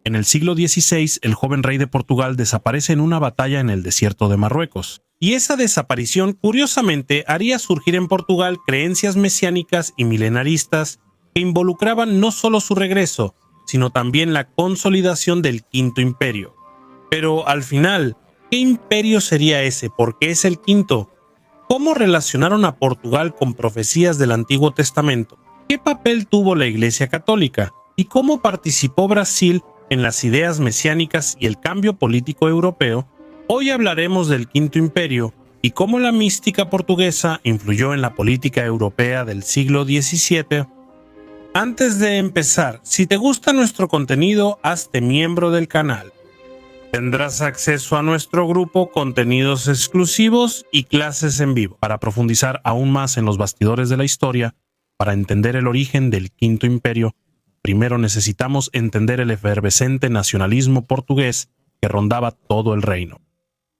En el siglo XVI, el joven rey de Portugal desaparece en una batalla en el desierto de Marruecos. Y esa desaparición, curiosamente, haría surgir en Portugal creencias mesiánicas y milenaristas que involucraban no solo su regreso, sino también la consolidación del Quinto Imperio. Pero al final, ¿qué imperio sería ese? ¿Por qué es el quinto? ¿Cómo relacionaron a Portugal con profecías del Antiguo Testamento? ¿Qué papel tuvo la Iglesia Católica? ¿Y cómo participó Brasil en las ideas mesiánicas y el cambio político europeo? Hoy hablaremos del Quinto Imperio y cómo la mística portuguesa influyó en la política europea del siglo XVII. Antes de empezar, si te gusta nuestro contenido, hazte miembro del canal. Tendrás acceso a nuestro grupo, contenidos exclusivos y clases en vivo. Para profundizar aún más en los bastidores de la historia, para entender el origen del Quinto Imperio, primero necesitamos entender el efervescente nacionalismo portugués que rondaba todo el reino.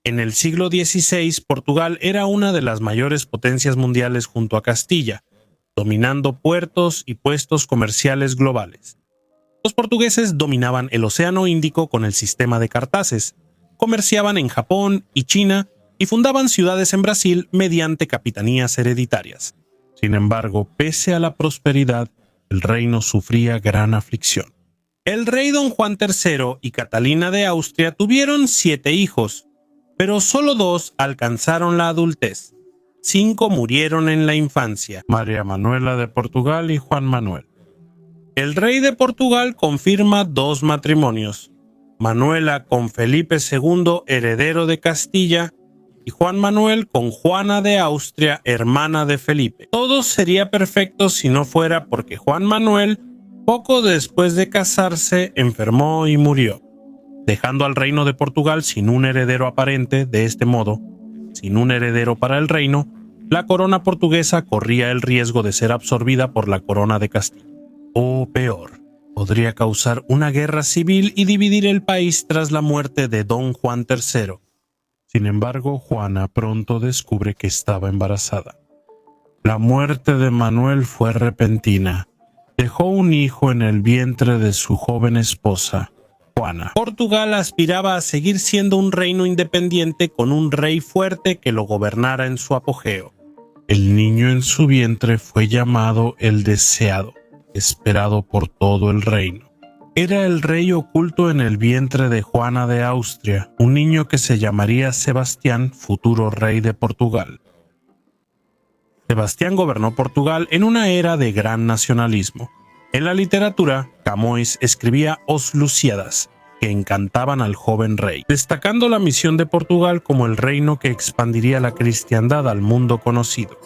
En el siglo XVI, Portugal era una de las mayores potencias mundiales junto a Castilla, dominando puertos y puestos comerciales globales. Los portugueses dominaban el Océano Índico con el sistema de cartaces, comerciaban en Japón y China y fundaban ciudades en Brasil mediante capitanías hereditarias. Sin embargo, pese a la prosperidad, el reino sufría gran aflicción. El rey Don Juan III y Catalina de Austria tuvieron 7 hijos, pero solo 2 alcanzaron la adultez. 5 murieron en la infancia: María Manuela de Portugal y Juan Manuel. El rey de Portugal confirma 2 matrimonios: Manuela con Felipe II, heredero de Castilla, y Juan Manuel con Juana de Austria, hermana de Felipe. Todo sería perfecto si no fuera porque Juan Manuel, poco después de casarse, enfermó y murió, dejando al reino de Portugal sin un heredero aparente. De este modo, sin un heredero para el reino, la corona portuguesa corría el riesgo de ser absorbida por la corona de Castilla. O peor, podría causar una guerra civil y dividir el país tras la muerte de Don Juan III. Sin embargo, Juana pronto descubre que estaba embarazada. La muerte de Manuel fue repentina. Dejó un hijo en el vientre de su joven esposa, Juana. Portugal aspiraba a seguir siendo un reino independiente con un rey fuerte que lo gobernara en su apogeo. El niño en su vientre fue llamado el Deseado, esperado por todo el reino. Era el rey oculto en el vientre de Juana de Austria, un niño que se llamaría Sebastián, futuro rey de Portugal. Sebastián gobernó Portugal en una era de gran nacionalismo. En la literatura, Camões escribía Os Lusíadas, que encantaban al joven rey, destacando la misión de Portugal como el reino que expandiría la cristiandad al mundo conocido.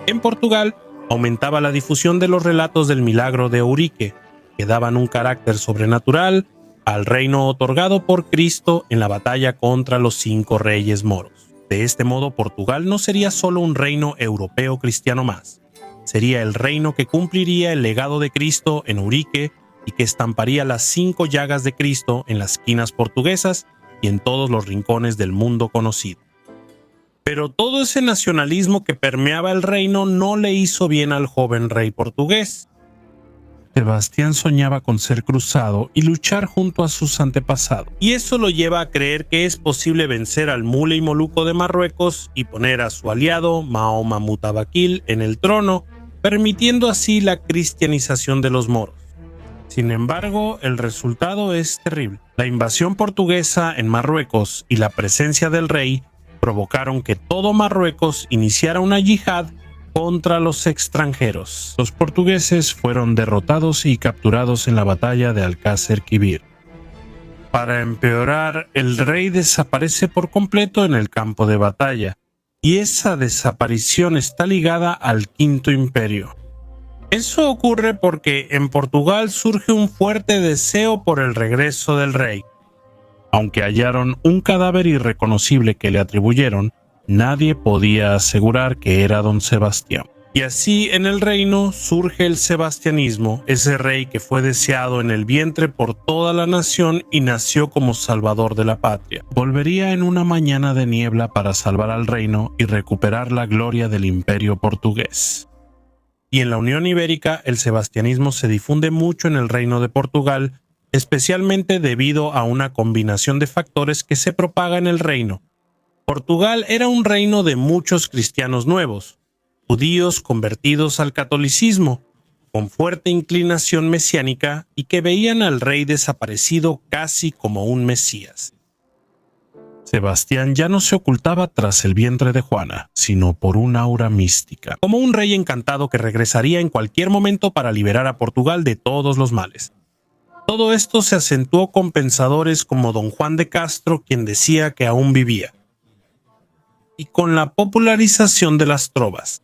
En Portugal, aumentaba la difusión de los relatos del milagro de Eurique, que daban un carácter sobrenatural al reino otorgado por Cristo en la batalla contra los 5 reyes moros. De este modo, Portugal no sería solo un reino europeo cristiano más, sería el reino que cumpliría el legado de Cristo en Eurique y que estamparía las 5 llagas de Cristo en las esquinas portuguesas y en todos los rincones del mundo conocido. Pero todo ese nacionalismo que permeaba el reino no le hizo bien al joven rey portugués. Sebastián soñaba con ser cruzado y luchar junto a sus antepasados, y eso lo lleva a creer que es posible vencer al Mule y Moluco de Marruecos y poner a su aliado Mahoma Mutabakil en el trono, permitiendo así la cristianización de los moros. Sin embargo, el resultado es terrible. La invasión portuguesa en Marruecos y la presencia del rey provocaron que todo Marruecos iniciara una yihad contra los extranjeros. Los portugueses fueron derrotados y capturados en la batalla de Alcácer Quibir. Para empeorar, el rey desaparece por completo en el campo de batalla, y esa desaparición está ligada al Quinto Imperio. Eso ocurre porque en Portugal surge un fuerte deseo por el regreso del rey. Aunque hallaron un cadáver irreconocible que le atribuyeron, nadie podía asegurar que era don Sebastián. Y así en el reino surge el sebastianismo, ese rey que fue deseado en el vientre por toda la nación y nació como salvador de la patria. Volvería en una mañana de niebla para salvar al reino y recuperar la gloria del imperio portugués. Y en la Unión Ibérica el sebastianismo se difunde mucho en el reino de Portugal especialmente debido a una combinación de factores que se propaga en el reino. Portugal era un reino de muchos cristianos nuevos, judíos convertidos al catolicismo, con fuerte inclinación mesiánica y que veían al rey desaparecido casi como un mesías. Sebastián ya no se ocultaba tras el vientre de Juana, sino por un aura mística, como un rey encantado que regresaría en cualquier momento para liberar a Portugal de todos los males. Todo esto se acentuó con pensadores como don Juan de Castro, quien decía que aún vivía, y con la popularización de las trovas.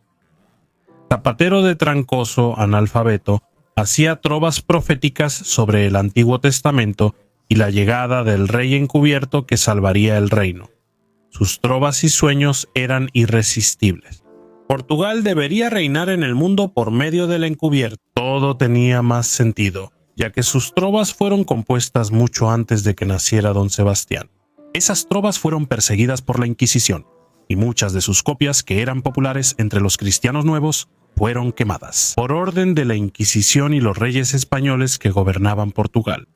Zapatero de Trancoso, analfabeto, hacía trovas proféticas sobre el Antiguo Testamento y la llegada del rey encubierto que salvaría el reino. Sus trovas y sueños eran irresistibles. Portugal debería reinar en el mundo por medio del encubierto. Todo tenía más sentido, ya que sus trovas fueron compuestas mucho antes de que naciera don Sebastián. Esas trovas fueron perseguidas por la Inquisición, y muchas de sus copias, que eran populares entre los cristianos nuevos, fueron quemadas, por orden de la Inquisición y los reyes españoles que gobernaban Portugal.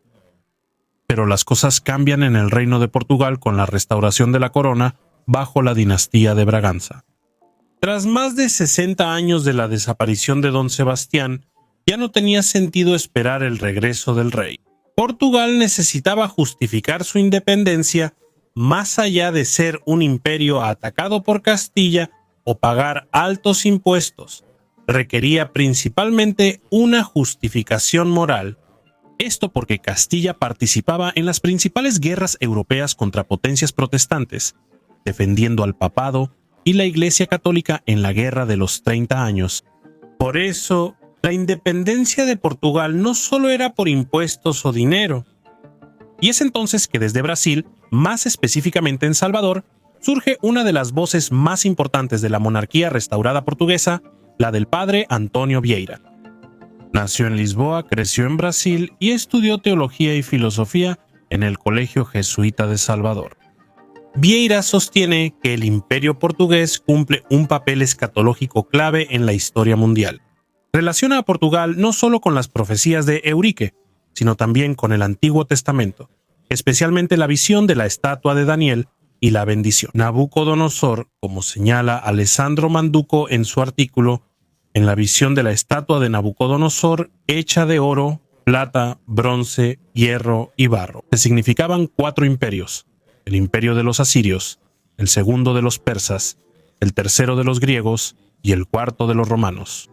Pero las cosas cambian en el reino de Portugal con la restauración de la corona bajo la dinastía de Braganza. Tras más de 60 años de la desaparición de don Sebastián, ya no tenía sentido esperar el regreso del rey. Portugal necesitaba justificar su independencia más allá de ser un imperio atacado por Castilla o pagar altos impuestos. Requería principalmente una justificación moral. Esto porque Castilla participaba en las principales guerras europeas contra potencias protestantes, defendiendo al papado y la Iglesia Católica en la Guerra de los 30 años. Por eso, la independencia de Portugal no solo era por impuestos o dinero. Y es entonces que desde Brasil, más específicamente en Salvador, surge una de las voces más importantes de la monarquía restaurada portuguesa, la del padre Antonio Vieira. Nació en Lisboa, creció en Brasil y estudió teología y filosofía en el Colegio Jesuita de Salvador. Vieira sostiene que el imperio portugués cumple un papel escatológico clave en la historia mundial. Relaciona a Portugal no solo con las profecías de Eurique, sino también con el Antiguo Testamento, especialmente la visión de la estatua de Daniel y la bendición. Nabucodonosor, como señala Alessandro Manduco en su artículo, en la visión de la estatua de Nabucodonosor hecha de oro, plata, bronce, hierro y barro, que significaban 4 imperios: el imperio de los asirios, el segundo de los persas, el tercero de los griegos y el cuarto de los romanos.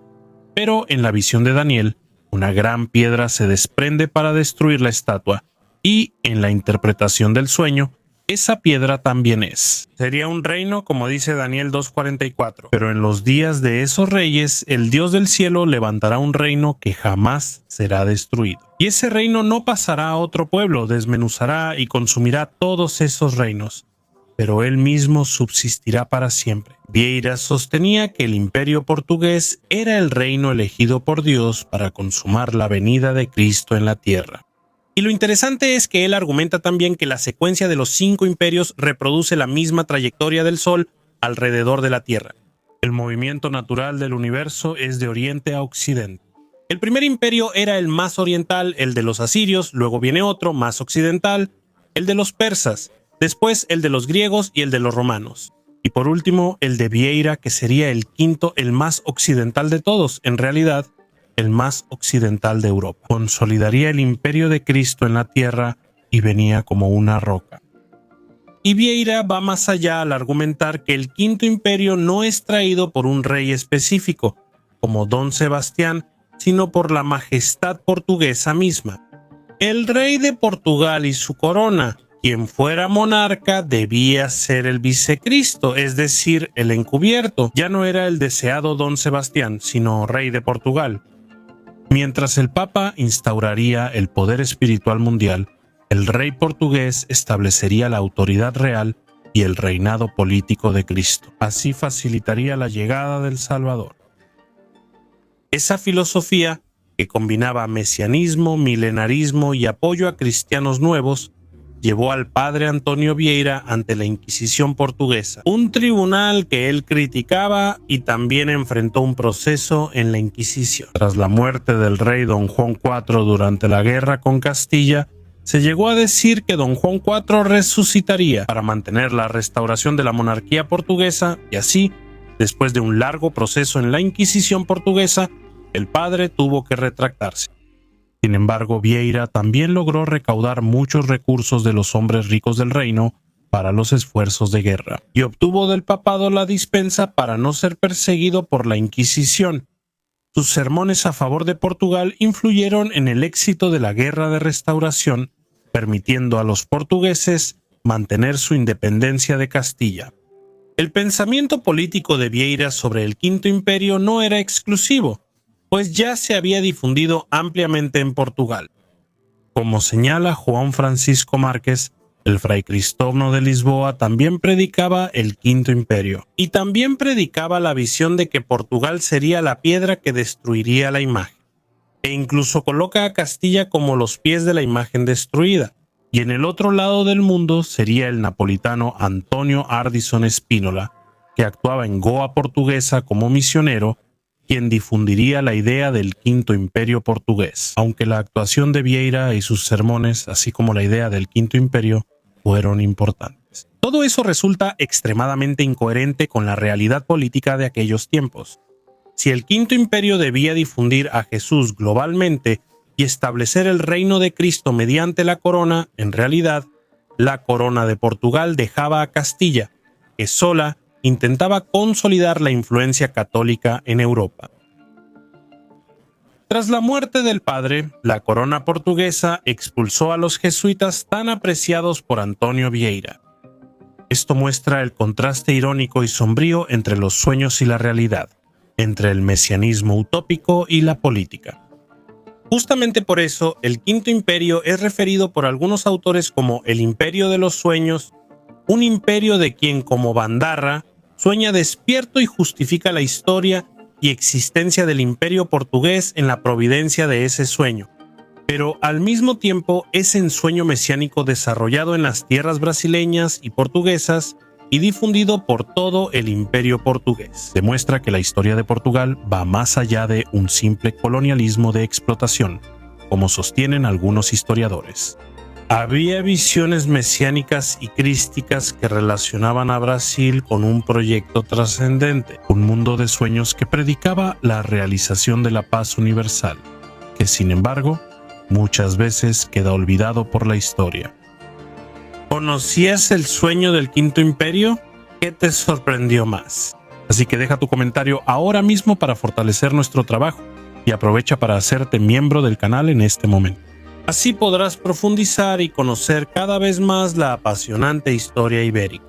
Pero en la visión de Daniel, una gran piedra se desprende para destruir la estatua, y en la interpretación del sueño, esa piedra también es. Sería un reino, como dice Daniel 2:44. Pero en los días de esos reyes, el Dios del cielo levantará un reino que jamás será destruido. Y ese reino no pasará a otro pueblo, desmenuzará y consumirá todos esos reinos, pero él mismo subsistirá para siempre. Vieira sostenía que el imperio portugués era el reino elegido por Dios para consumar la venida de Cristo en la tierra. Y lo interesante es que él argumenta también que la secuencia de los 5 imperios reproduce la misma trayectoria del Sol alrededor de la Tierra. El movimiento natural del universo es de oriente a occidente. El primer imperio era el más oriental, el de los asirios, luego viene otro, más occidental, el de los persas, después el de los griegos y el de los romanos. Y por último, el de Vieira, que sería el quinto, el más occidental de todos, en realidad, el más occidental de Europa. Consolidaría el imperio de Cristo en la tierra y venía como una roca. Y Vieira va más allá al argumentar que el quinto imperio no es traído por un rey específico, como don Sebastián, sino por la majestad portuguesa misma. El rey de Portugal y su corona, quien fuera monarca, debía ser el vicecristo, es decir, el encubierto. Ya no era el deseado don Sebastián, sino rey de Portugal. Mientras el Papa instauraría el poder espiritual mundial, el rey portugués establecería la autoridad real y el reinado político de Cristo. Así facilitaría la llegada del Salvador. Esa filosofía, que combinaba mesianismo, milenarismo y apoyo a cristianos nuevos, llevó al padre Antonio Vieira ante la Inquisición portuguesa, un tribunal que él criticaba y también enfrentó un proceso en la Inquisición. Tras la muerte del rey Don Juan IV durante la guerra con Castilla, se llegó a decir que Don Juan IV resucitaría para mantener la restauración de la monarquía portuguesa y así, después de un largo proceso en la Inquisición portuguesa, el padre tuvo que retractarse. Sin embargo, Vieira también logró recaudar muchos recursos de los hombres ricos del reino para los esfuerzos de guerra, y obtuvo del papado la dispensa para no ser perseguido por la Inquisición. Sus sermones a favor de Portugal influyeron en el éxito de la Guerra de Restauración, permitiendo a los portugueses mantener su independencia de Castilla. El pensamiento político de Vieira sobre el Quinto Imperio no era exclusivo, pues ya se había difundido ampliamente en Portugal. Como señala Juan Francisco Márquez, el fray Cristóvão de Lisboa también predicaba el Quinto Imperio, y también predicaba la visión de que Portugal sería la piedra que destruiría la imagen, e incluso coloca a Castilla como los pies de la imagen destruida, y en el otro lado del mundo sería el napolitano Antonio Ardison Spínola, que actuaba en Goa portuguesa como misionero, quien difundiría la idea del Quinto Imperio portugués, aunque la actuación de Vieira y sus sermones, así como la idea del Quinto Imperio, fueron importantes. Todo eso resulta extremadamente incoherente con la realidad política de aquellos tiempos. Si el Quinto Imperio debía difundir a Jesús globalmente y establecer el reino de Cristo mediante la corona, en realidad, la corona de Portugal dejaba a Castilla, que sola intentaba consolidar la influencia católica en Europa. Tras la muerte del padre, la corona portuguesa expulsó a los jesuitas tan apreciados por Antonio Vieira. Esto muestra el contraste irónico y sombrío entre los sueños y la realidad, entre el mesianismo utópico y la política. Justamente por eso, el Quinto Imperio es referido por algunos autores como el Imperio de los Sueños, un imperio de quien, como Bandarra, sueña despierto y justifica la historia y existencia del imperio portugués en la providencia de ese sueño, pero al mismo tiempo ese ensueño mesiánico desarrollado en las tierras brasileñas y portuguesas y difundido por todo el imperio portugués. Demuestra que la historia de Portugal va más allá de un simple colonialismo de explotación, como sostienen algunos historiadores. Había visiones mesiánicas y crísticas que relacionaban a Brasil con un proyecto trascendente, un mundo de sueños que predicaba la realización de la paz universal, que sin embargo, muchas veces queda olvidado por la historia. ¿Conocías el sueño del Quinto Imperio? ¿Qué te sorprendió más? Así que deja tu comentario ahora mismo para fortalecer nuestro trabajo y aprovecha para hacerte miembro del canal en este momento. Así podrás profundizar y conocer cada vez más la apasionante historia ibérica.